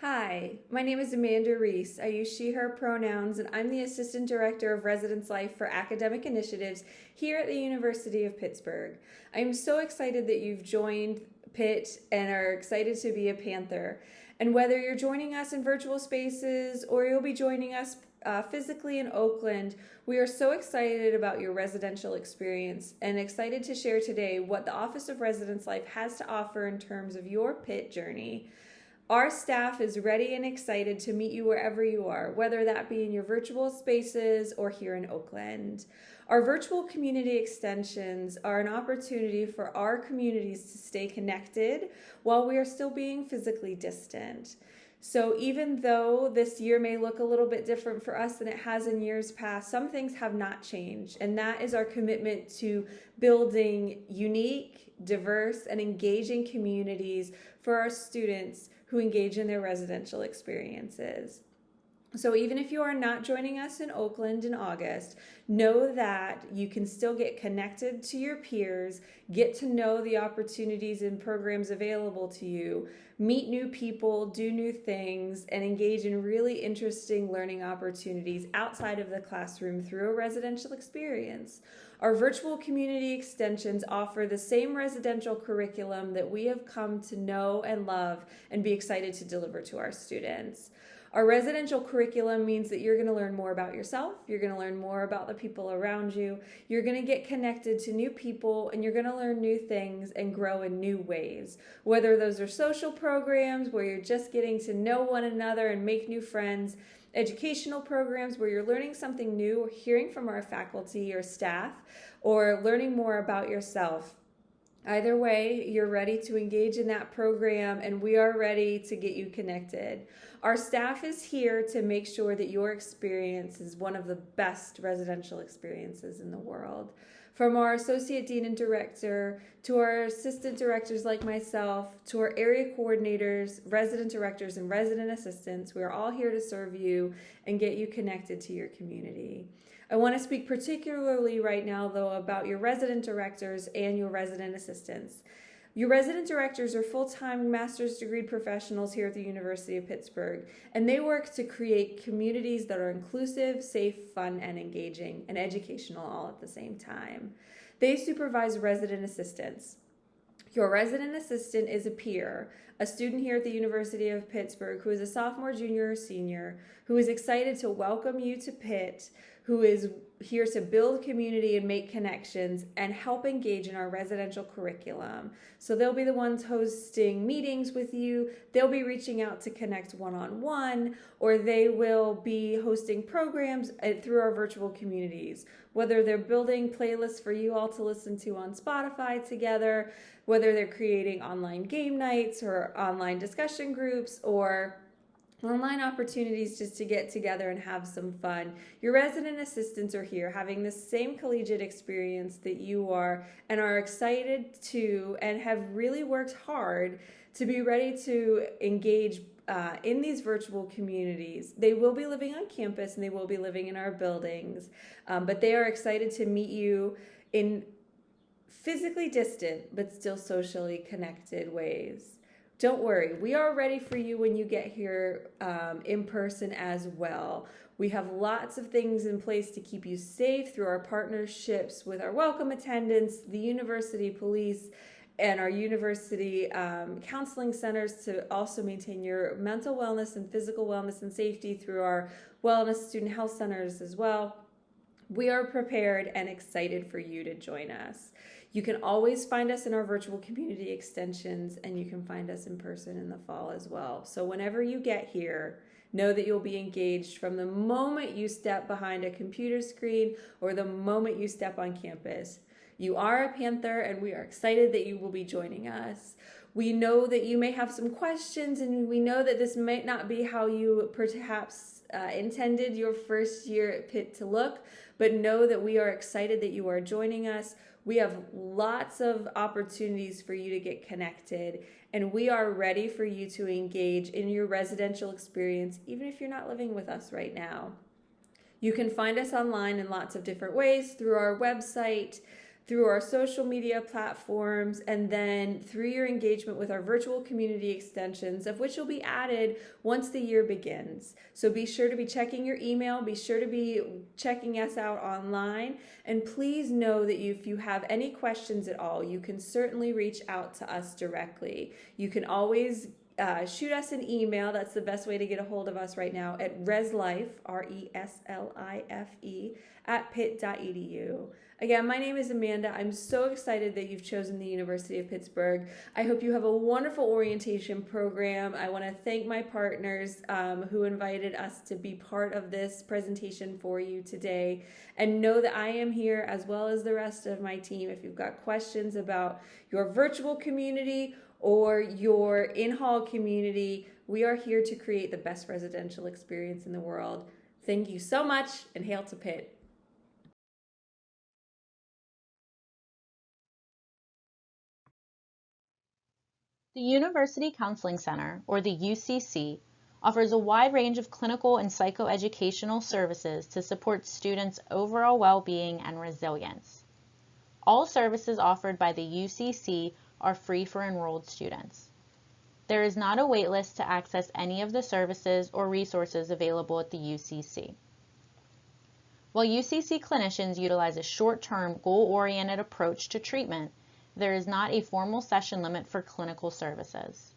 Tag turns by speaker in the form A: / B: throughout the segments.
A: Hi, my name is Amanda Reese. I use she, her pronouns, and I'm the Assistant Director of Residence Life for Academic Initiatives here at the University of Pittsburgh. I'm so excited that you've joined Pitt and are excited to be a Panther. And whether you're joining us in virtual spaces or you'll be joining us physically in Oakland, we are so excited about your residential experience and excited to share today what the Office of Residence Life has to offer in terms of your Pitt journey. Our staff is ready and excited to meet you wherever you are, whether that be in your virtual spaces or here in Oakland. Our virtual community extensions are an opportunity for our communities to stay connected while we are still being physically distant. So even though this year may look a little bit different for us than it has in years past, some things have not changed, and that is our commitment to building unique, diverse, and engaging communities for our students who engage in their residential experiences. So even if you are not joining us in Oakland in August, know that you can still get connected to your peers, get to know the opportunities and programs available to you, meet new people, do new things, and engage in really interesting learning opportunities outside of the classroom through a residential experience. Our virtual community extensions offer the same residential curriculum that we have come to know and love and be excited to deliver to our students. Our residential curriculum means that you're going to learn more about yourself, you're going to learn more about the people around you, you're going to get connected to new people, and you're going to learn new things and grow in new ways. Whether those are social programs where you're just getting to know one another and make new friends, educational programs where you're learning something new or hearing from our faculty or staff, or learning more about yourself. Either way, you're ready to engage in that program, and we are ready to get you connected. Our staff is here to make sure that your experience is one of the best residential experiences in the world. From our associate dean and director to our assistant directors like myself, to our area coordinators, resident directors, and resident assistants, we are all here to serve you and get you connected to your community. I want to speak particularly right now, though, about your resident directors and your resident assistants. Your resident directors are full-time master's degree professionals here at the University of Pittsburgh, and they work to create communities that are inclusive, safe, fun, and engaging, and educational all at the same time. They supervise resident assistants. Your resident assistant is a peer, a student here at the University of Pittsburgh who is a sophomore, junior, or senior, who is excited to welcome you to Pitt, who is here to build community and make connections and help engage in our residential curriculum. So they'll be the ones hosting meetings with you. They'll be reaching out to connect one-on-one, or they will be hosting programs through our virtual communities, whether they're building playlists for you all to listen to on Spotify together, whether they're creating online game nights or online discussion groups, or online opportunities just to get together and have some fun. Your resident assistants are here having the same collegiate experience that you are, and are excited to and have really worked hard to be ready to engage in these virtual communities. They will be living on campus and they will be living in our buildings, but they are excited to meet you in physically distant but still socially connected ways. Don't worry, we are ready for you when you get here in person as well. We have lots of things in place to keep you safe through our partnerships with our welcome attendants, the university police, and our university counseling centers to also maintain your mental wellness and physical wellness and safety through our wellness student health centers as well. We are prepared and excited for you to join us. You can always find us in our virtual community extensions, and you can find us in person in the fall as well. So whenever you get here, know that you'll be engaged from the moment you step behind a computer screen or the moment you step on campus. You are a Panther, and we are excited that you will be joining us. We know that you may have some questions, and we know that this might not be how you perhaps intended your first year at Pitt to look, but know that we are excited that you are joining us. We have lots of opportunities for you to get connected, and we are ready for you to engage in your residential experience, even if you're not living with us right now. You can find us online in lots of different ways through our website, through our social media platforms, and then through your engagement with our virtual community extensions, of which will be added once the year begins. So be sure to be checking your email, be sure to be checking us out online, and please know that if you have any questions at all, you can certainly reach out to us directly. You can always shoot us an email. That's the best way to get a hold of us right now at ResLife, ResLife, at pitt.edu. Again, my name is Amanda. I'm so excited that you've chosen the University of Pittsburgh. I hope you have a wonderful orientation program. I want to thank my partners who invited us to be part of this presentation for you today, and know that I am here as well as the rest of my team. If you've got questions about your virtual community or your in-hall community, we are here to create the best residential experience in the world. Thank you so much, and hail to Pitt.
B: The University Counseling Center, or the UCC, offers a wide range of clinical and psychoeducational services to support students' overall well-being and resilience. All services offered by the UCC are free for enrolled students. There is not a wait list to access any of the services or resources available at the UCC. While UCC clinicians utilize a short-term, goal-oriented approach to treatment, there is not a formal session limit for clinical services.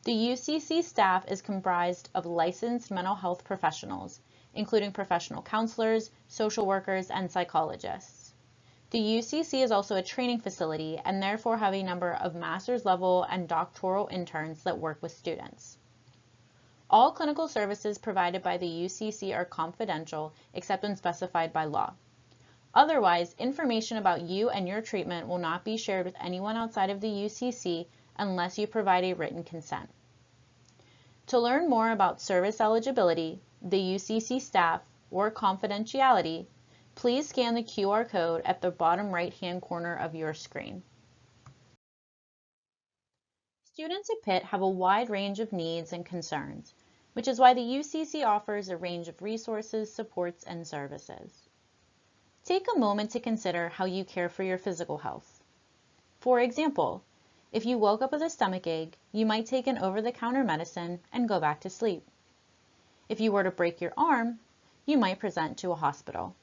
B: The UCC staff is comprised of licensed mental health professionals, including professional counselors, social workers, and psychologists. The UCC is also a training facility and therefore have a number of master's level and doctoral interns that work with students. All clinical services provided by the UCC are confidential except when specified by law. Otherwise, information about you and your treatment will not be shared with anyone outside of the UCC unless you provide a written consent. To learn more about service eligibility, the UCC staff, or confidentiality, please scan the QR code at the bottom right-hand corner of your screen. Students at Pitt have a wide range of needs and concerns, which is why the UCC offers a range of resources, supports, and services. Take a moment to consider how you care for your physical health. For example, if you woke up with a stomach ache, you might take an over-the-counter medicine and go back to sleep. If you were to break your arm, you might present to a hospital.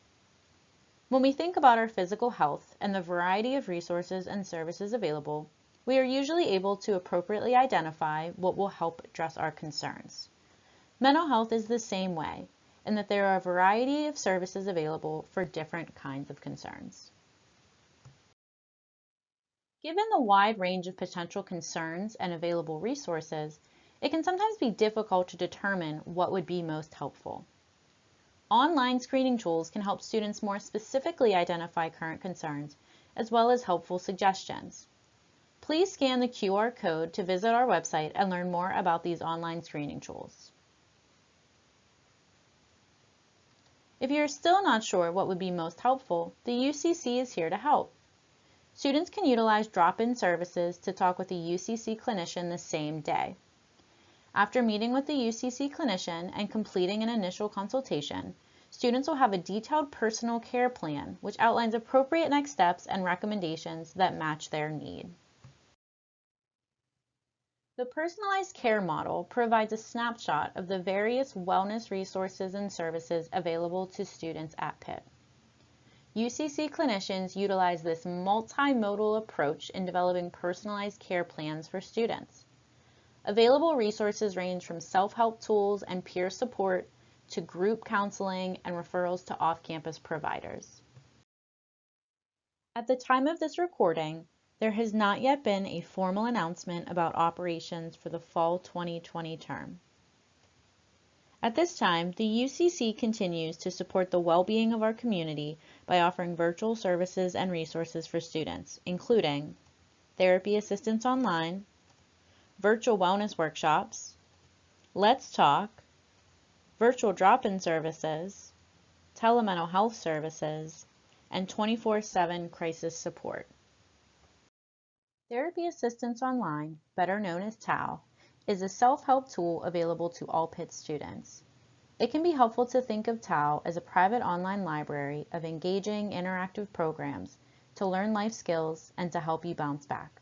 B: When we think about our physical health and the variety of resources and services available, we are usually able to appropriately identify what will help address our concerns. Mental health is the same way, in that there are a variety of services available for different kinds of concerns. Given the wide range of potential concerns and available resources, it can sometimes be difficult to determine what would be most helpful. Online screening tools can help students more specifically identify current concerns, as well as helpful suggestions. Please scan the QR code to visit our website and learn more about these online screening tools. If you're still not sure what would be most helpful, the UCC is here to help. Students can utilize drop-in services to talk with a UCC clinician the same day. After meeting with the UCC clinician and completing an initial consultation, students will have a detailed personal care plan which outlines appropriate next steps and recommendations that match their need. The personalized care model provides a snapshot of the various wellness resources and services available to students at Pitt. UCC clinicians utilize this multimodal approach in developing personalized care plans for students. Available resources range from self-help tools and peer support to group counseling and referrals to off-campus providers. At the time of this recording, there has not yet been a formal announcement about operations for the fall 2020 term. At this time, the UCC continues to support the well-being of our community by offering virtual services and resources for students, including therapy assistance online, virtual wellness workshops, Let's Talk, virtual drop-in services, telemental health services, and 24/7 crisis support. Therapy Assistance Online, better known as TAO, is a self-help tool available to all Pitt students. It can be helpful to think of TAO as a private online library of engaging, interactive programs to learn life skills and to help you bounce back.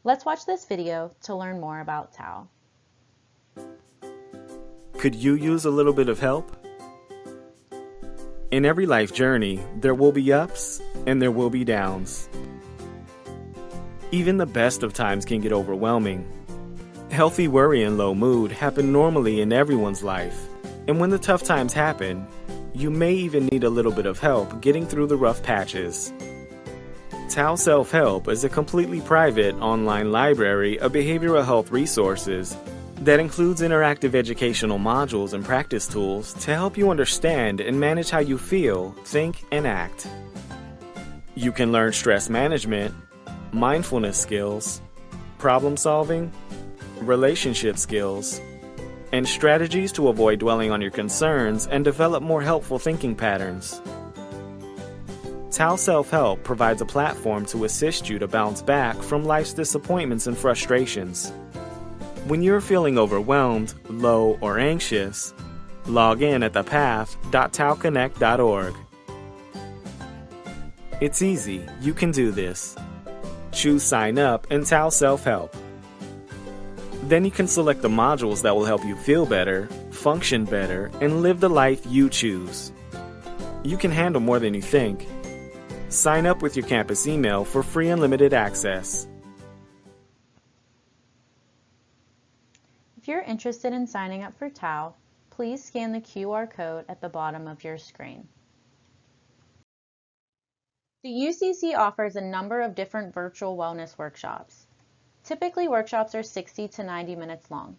B: Let's watch this video to learn more about TAL.
C: Could you use a little bit of help? In every life journey, there will be ups and there will be downs. Even the best of times can get overwhelming. Healthy worry and low mood happen normally in everyone's life, and when the tough times happen, you may even need a little bit of help getting through the rough patches. TAL Self-Help is a completely private online library of behavioral health resources that includes interactive educational modules and practice tools to help you understand and manage how you feel, think, and act. You can learn stress management, mindfulness skills, problem solving, relationship skills, and strategies to avoid dwelling on your concerns and develop more helpful thinking patterns. TAL Self-Help provides a platform to assist you to bounce back from life's disappointments and frustrations. When you're feeling overwhelmed, low, or anxious, log in at thepath.talconnect.org. It's easy, you can do this. Choose Sign Up and TAL Self-Help. Then you can select the modules that will help you feel better, function better, and live the life you choose. You can handle more than you think. Sign up with your campus email for free unlimited access.
B: If you're interested in signing up for TAL, please scan the QR code at the bottom of your screen. The UCC offers a number of different virtual wellness workshops. Typically, workshops are 60 to 90 minutes long.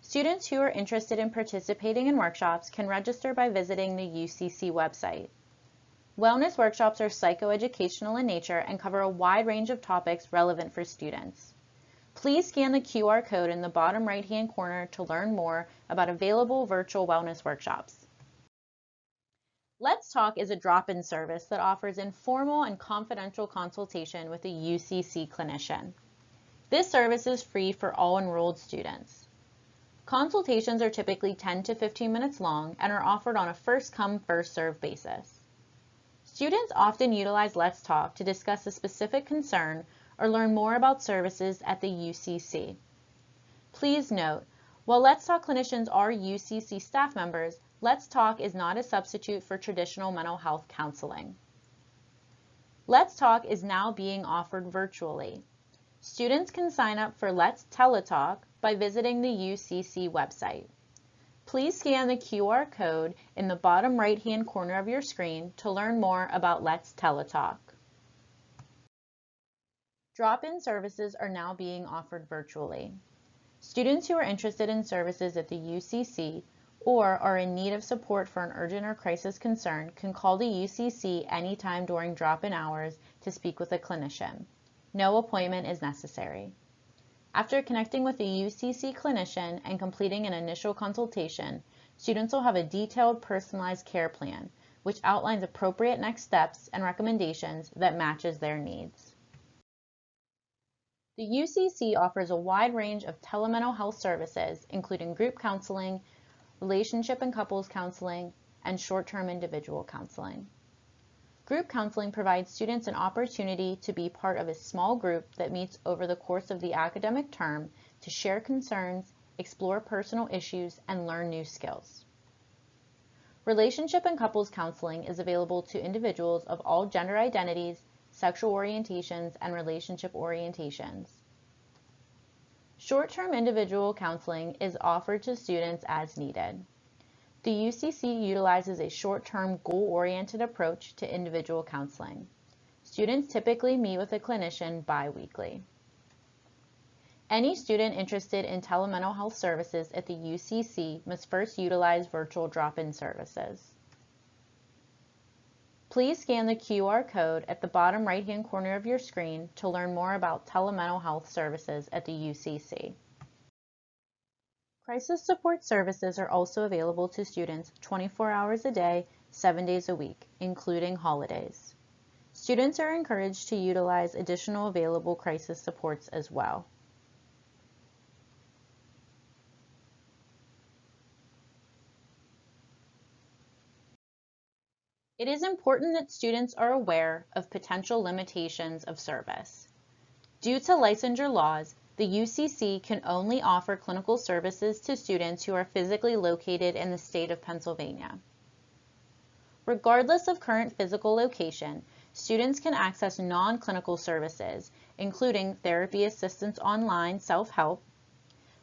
B: Students who are interested in participating in workshops can register by visiting the UCC website. Wellness workshops are psychoeducational in nature and cover a wide range of topics relevant for students. Please scan the QR code in the bottom right-hand corner to learn more about available virtual wellness workshops. Let's Talk is a drop-in service that offers informal and confidential consultation with a UCC clinician. This service is free for all enrolled students. Consultations are typically 10 to 15 minutes long and are offered on a first-come, first-served basis. Students often utilize Let's Talk to discuss a specific concern or learn more about services at the UCC. Please note, while Let's Talk clinicians are UCC staff members, Let's Talk is not a substitute for traditional mental health counseling. Let's Talk is now being offered virtually. Students can sign up for Let's Teletalk by visiting the UCC website. Please scan the QR code in the bottom right-hand corner of your screen to learn more about Let's Teletalk. Drop-in services are now being offered virtually. Students who are interested in services at the UCC or are in need of support for an urgent or crisis concern can call the UCC anytime during drop-in hours to speak with a clinician. No appointment is necessary. After connecting with a UCC clinician and completing an initial consultation, students will have a detailed personalized care plan, which outlines appropriate next steps and recommendations that matches their needs. The UCC offers a wide range of telemental health services, including group counseling, relationship and couples counseling, and short-term individual counseling. Group counseling provides students an opportunity to be part of a small group that meets over the course of the academic term to share concerns, explore personal issues, and learn new skills. Relationship and couples counseling is available to individuals of all gender identities, sexual orientations, and relationship orientations. Short-term individual counseling is offered to students as needed. The UCC utilizes a short-term goal-oriented approach to individual counseling. Students typically meet with a clinician bi-weekly. Any student interested in telemental health services at the UCC must first utilize virtual drop-in services. Please scan the QR code at the bottom right-hand corner of your screen to learn more about telemental health services at the UCC. Crisis support services are also available to students 24 hours a day, 7 days a week, including holidays. Students are encouraged to utilize additional available crisis supports as well. It is important that students are aware of potential limitations of service. Due to licensure laws, the UCC can only offer clinical services to students who are physically located in the state of Pennsylvania. Regardless of current physical location, students can access non-clinical services, including therapy assistance online self-help,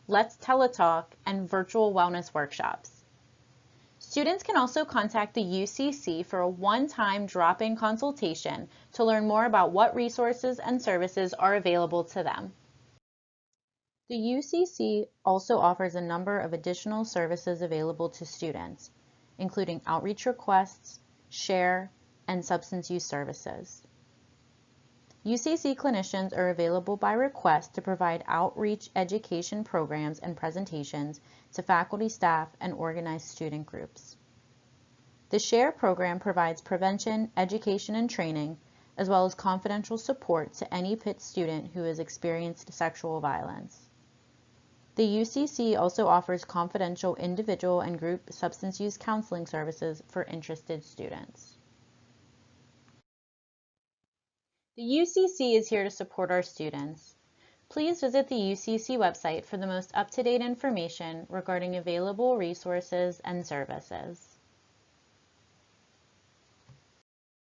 B: Let's Teletalk, and virtual wellness workshops. Students can also contact the UCC for a one-time drop-in consultation to learn more about what resources and services are available to them. The UCC also offers a number of additional services available to students, including outreach requests, share, and substance use services. UCC clinicians are available by request to provide outreach education programs and presentations to faculty, staff, and organized student groups. The SHARE program provides prevention, education, and training, as well as confidential support to any Pitt student who has experienced sexual violence. The UCC also offers confidential individual and group substance use counseling services for interested students. The UCC is here to support our students. Please visit the UCC website for the most up-to-date information regarding available resources and services.